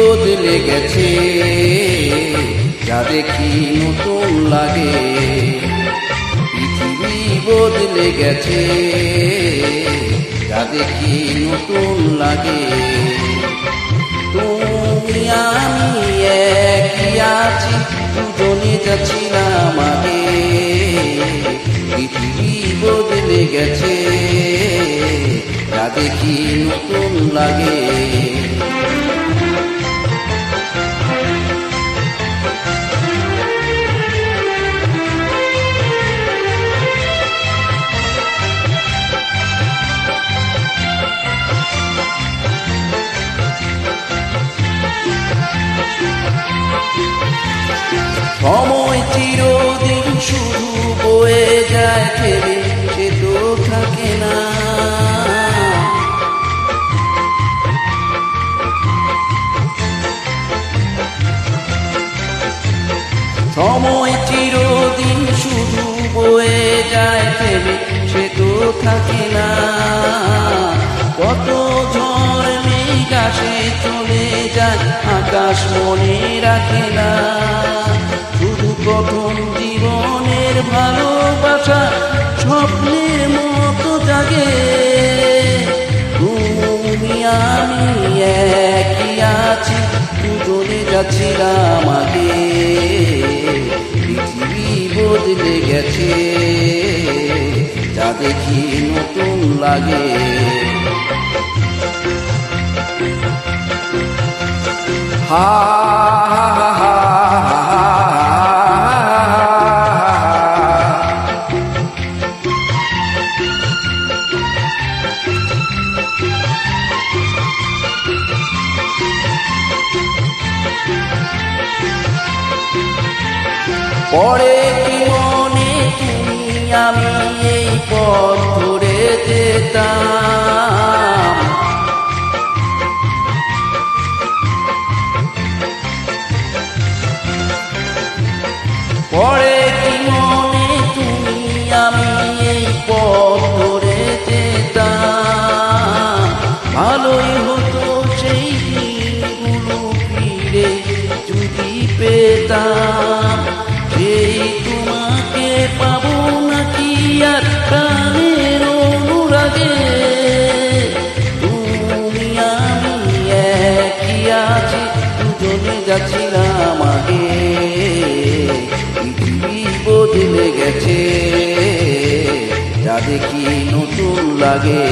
বদলে গেছে, যা দেখি নতুন লাগে। পৃথিবী বদলে গেছে, যা দেখি নতুন লাগে। তুমি আমি একই আছি, দুজনে যাচ্ছিলাম আগে। পৃথিবী বদলে গেছে, যা দেখি নতুন লাগে। সময় চিরদিন শুধু বয়ে যায় ফেলে, সে তো থাকে না। সময় চিরদিন শুধু বয়ে যায় ফেলে, সে তো থাকে না। কত ঝড় মেঘ আসে চলে যায়, আকাশ মনে রাখে না। শুধু প্রথম জীবনের ভালোবাসা স্বপ্নের মতো জাগে। তুমি আমি একই আছি, দুজনে যাচ্ছিলাম আগে। পৃথিবী বদলে গেছে, যা দেখি নতুন লাগে। হা হা হা পরে কি মনে তুমি আমি এই পথ ধরে যেতাম। পরে কি মনে তুমি আমি এই পথ ধরে যেতাম। ভালোই হতো সেই দিনগুলো ফিরে যদি পেতাম। সেই তোমাকে পাবো নাকি আর প্রাণের অনুরাগে। তুমি আমি একই আছি, দুজনে যাচ্ছিলাম আগে। পৃথিবী বদলে গেছে, যা দেখি নতুন লাগে।